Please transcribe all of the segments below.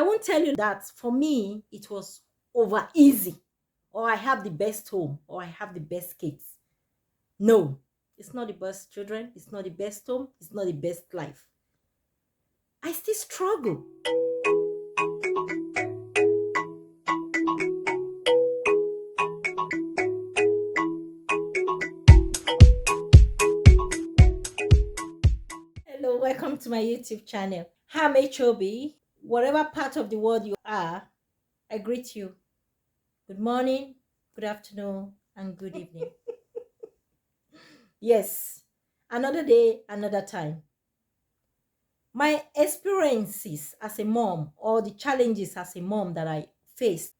won't tell you that for me it was over easy, or I have the best home, or I have the best kids. No, it's not the best children, it's not the best home, it's not the best life. I still struggle. Hello, welcome to my YouTube channel. I'm HOB. Whatever part of the world you are, I greet you. Good morning, good afternoon, and good evening. Yes, another day, another time. My experiences as a mom, or the challenges as a mom that I faced,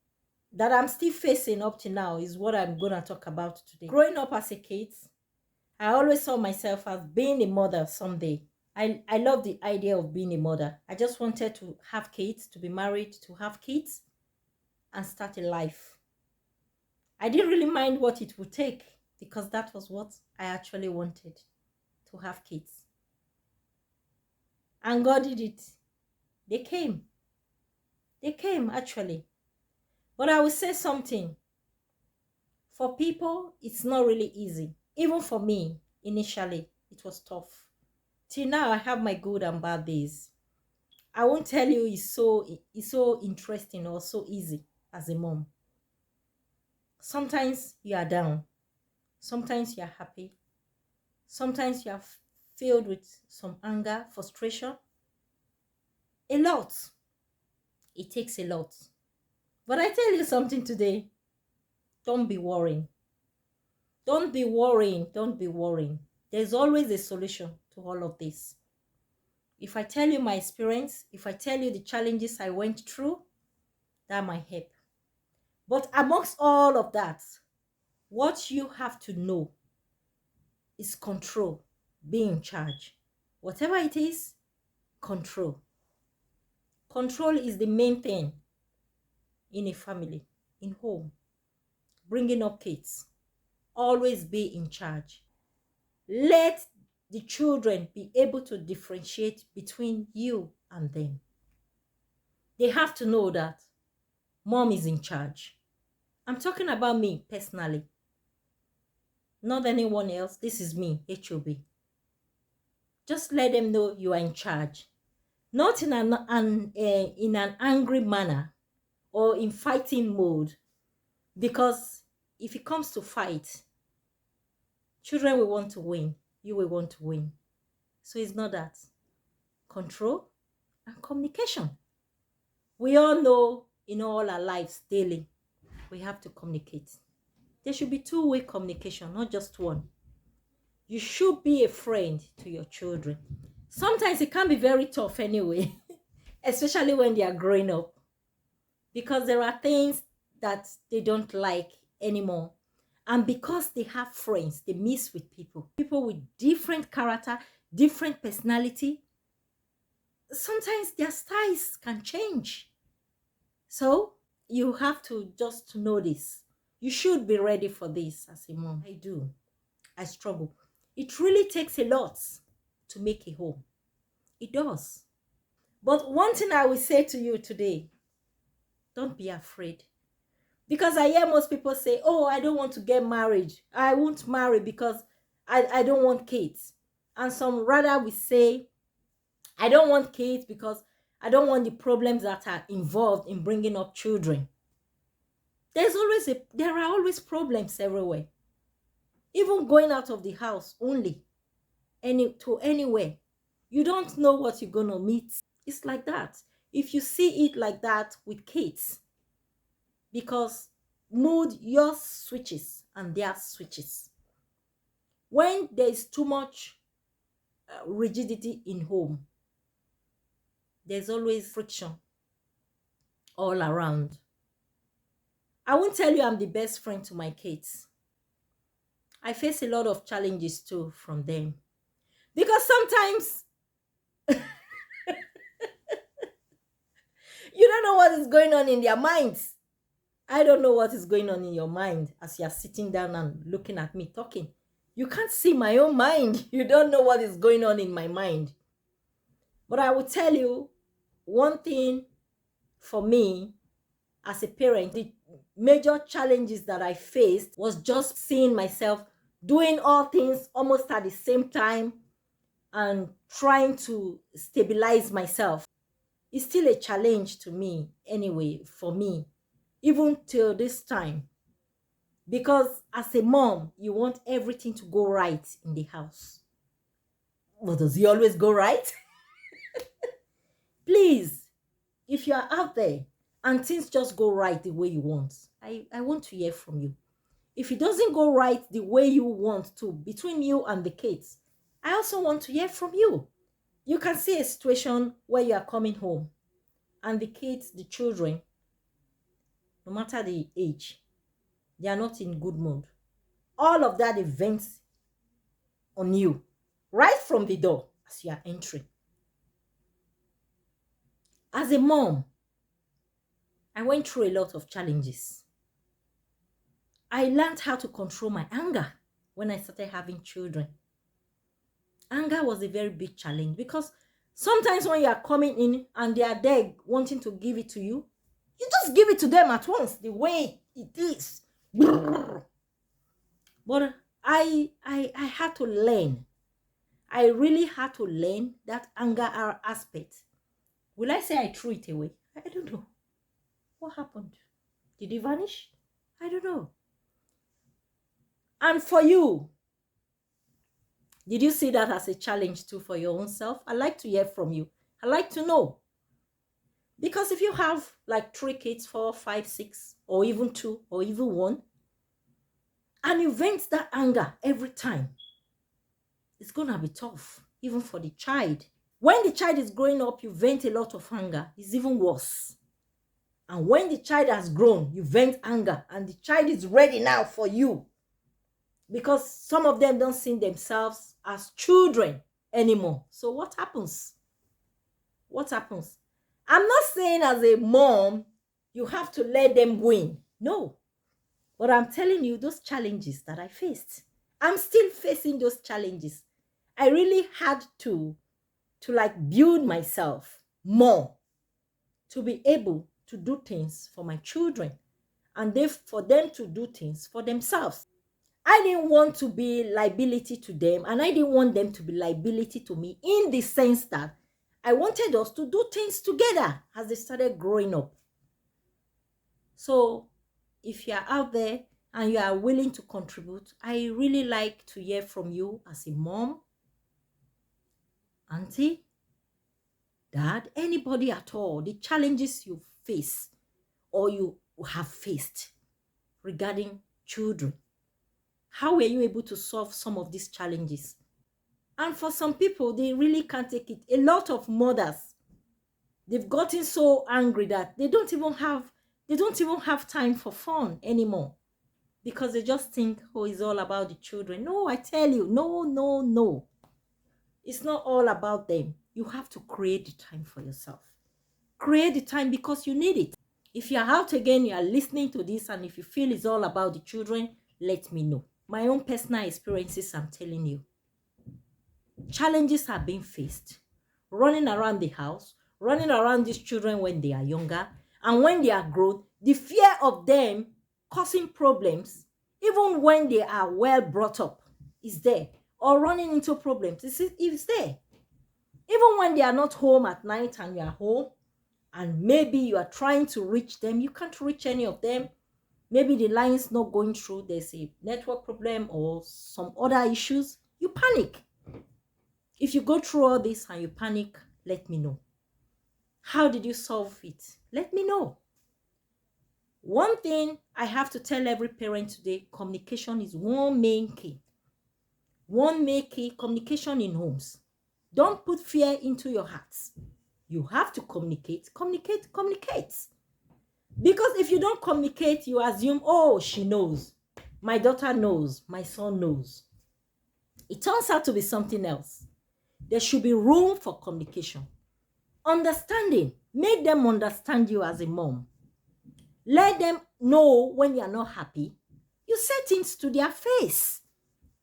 that I'm still facing up to now, is what I'm going to talk about today. Growing up as a kid, I always saw myself as being a mother someday. I love the idea of being a mother. I just wanted to have kids, to be married, to have kids, and start a life. I didn't really mind what it would take, because that was what I actually wanted, to have kids. And God did it. They came. They came, actually. But I will say something. For people, it's not really easy. Even for me, initially, it was tough. Till now, I have my good and bad days. I won't tell you it's so interesting or so easy as a mom. Sometimes you are down. Sometimes you are happy. Sometimes you are filled with some anger, frustration. A lot. It takes a lot. But I tell you something today. Don't be worrying. Don't be worrying. Don't be worrying. There's always a solution to all of this. If I tell you my experience, if I tell you the challenges I went through, that might help. But amongst all of that, what you have to know is control, be in charge. Whatever it is, control. Control is the main thing in a family, in home, bringing up kids. Always be in charge. Let the children be able to differentiate between you and them. They have to know that mom is in charge. I'm talking about me personally, not anyone else. This is me, HOB. Just let them know you are in charge. Not in an angry manner or in fighting mode. Because if it comes to fight, children will want to win. You will want to win. So it's not that. Control and communication. We all know in all our lives daily, we have to communicate. There should be two-way communication, not just one. You should be a friend to your children. Sometimes it can be very tough anyway, especially when they are growing up, because there are things that they don't like anymore. And because they have friends, they mix with people with different character, different personality. Sometimes their styles can change. So you have to just know this. You should be ready for this as a mom. I do. I struggle. It really takes a lot to make a home. It does. But one thing I will say to you today, don't be afraid. Because I hear most people say, oh, I don't want to get married. I won't marry because I don't want kids. And some rather will say, I don't want kids because I don't want the problems that are involved in bringing up children. There are always problems everywhere. Even going out of the house only, anywhere. You don't know what you're gonna meet. It's like that. If you see it like that with kids, because mood, yours switches and theirs switches. When there is too much rigidity in home, there's always friction all around. I won't tell you I'm the best friend to my kids. I face a lot of challenges too from them. Because sometimes you don't know what is going on in their minds. I don't know what is going on in your mind as you're sitting down and looking at me talking. You can't see my own mind. You don't know what is going on in my mind. But I will tell you one thing for me as a parent, the major challenges that I faced was just seeing myself doing all things almost at the same time and trying to stabilize myself. It's still a challenge to me anyway, for me, even till this time. Because as a mom, you want everything to go right in the house. But does it always go right? Please, if you are out there and things just go right the way you want, I want to hear from you. If it doesn't go right the way you want to between you and the kids, I also want to hear from you. You can see a situation where you are coming home and the kids, the children, no matter the age, they are not in good mood. All of that events on you right from the door as you are entering. As a mom, I went through a lot of challenges. I learned how to control my anger when I started having children. Anger was a very big challenge because sometimes when you are coming in and they are there wanting to give it to you, you just give it to them at once the way it is. But I had to learn. I really had to learn that anger aspect. Will I say I threw it away? I don't know. What happened? Did it vanish? I don't know. And for you, did you see that as a challenge too for your own self? I'd like to hear from you. I'd like to know. Because if you have like 3 kids, 4, 5, 6, or even 2, or even 1, and you vent that anger every time, it's going to be tough, even for the child. When the child is growing up, you vent a lot of anger. It's even worse. And when the child has grown, you vent anger, and the child is ready now for you. Because some of them don't see themselves as children anymore. So what happens? What happens? I'm not saying as a mom, you have to let them win. No. But I'm telling you those challenges that I faced. I'm still facing those challenges. I really had to like build myself more to be able to do things for my children and for them to do things for themselves. I didn't want to be liability to them, and I didn't want them to be liability to me, in the sense that I wanted us to do things together as they started growing up. So if you are out there and you are willing to contribute, I really like to hear from you as a mom, auntie, dad, anybody at all, the challenges you face or you have faced regarding children. How were you able to solve some of these challenges? And for some people, they really can't take it. A lot of mothers, they've gotten so angry that they don't even have time for fun anymore, because they just think, oh, it's all about the children. No, I tell you, no. It's not all about them. You have to create the time for yourself. Create the time because you need it. If you're out again, you are listening to this, and if you feel it's all about the children, let me know. My own personal experiences, I'm telling you. Challenges are being faced. Running around the house, running around these children when they are younger, and when they are grown, the fear of them causing problems, even when they are well brought up, is there. Or running into problems, it's there. Even when they are not home at night and you are home, and maybe you are trying to reach them, you can't reach any of them. Maybe the line's not going through, there's a network problem or some other issues, you panic. If you go through all this and you panic, let me know. How did you solve it? Let me know. One thing I have to tell every parent today, communication is one main key. One main key, communication in homes. Don't put fear into your hearts. You have to communicate. Because if you don't communicate, you assume, oh, she knows. My daughter knows. My son knows. It turns out to be something else. There should be room for communication. Understanding. Make them understand you as a mom. Let them know when you are not happy. You say things to their face.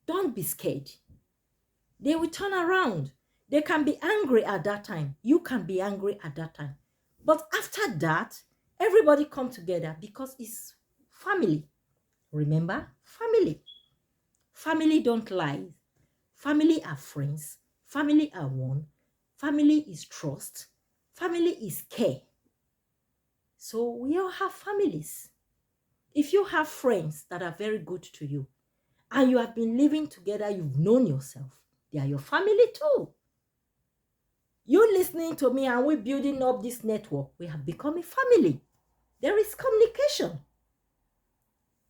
Don't be scared. They will turn around. They can be angry at that time. You can be angry at that time. But after that, everybody come together because it's family. Remember, family. Family don't lie. Family are friends. Family are one. Family is trust. Family is care. So we all have families. If you have friends that are very good to you and you have been living together, you've known yourself, they are your family too. You listening to me and we building up this network, we have become a family. There is communication.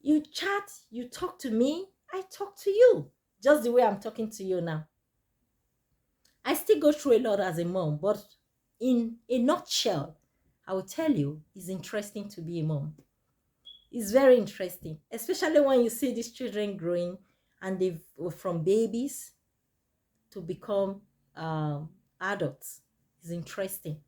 You chat, you talk to me, I talk to you. Just the way I'm talking to you now. I still go through a lot as a mom, but in a nutshell, I will tell you, it's interesting to be a mom. It's very interesting, especially when you see these children growing and they've from babies to become adults. It's interesting.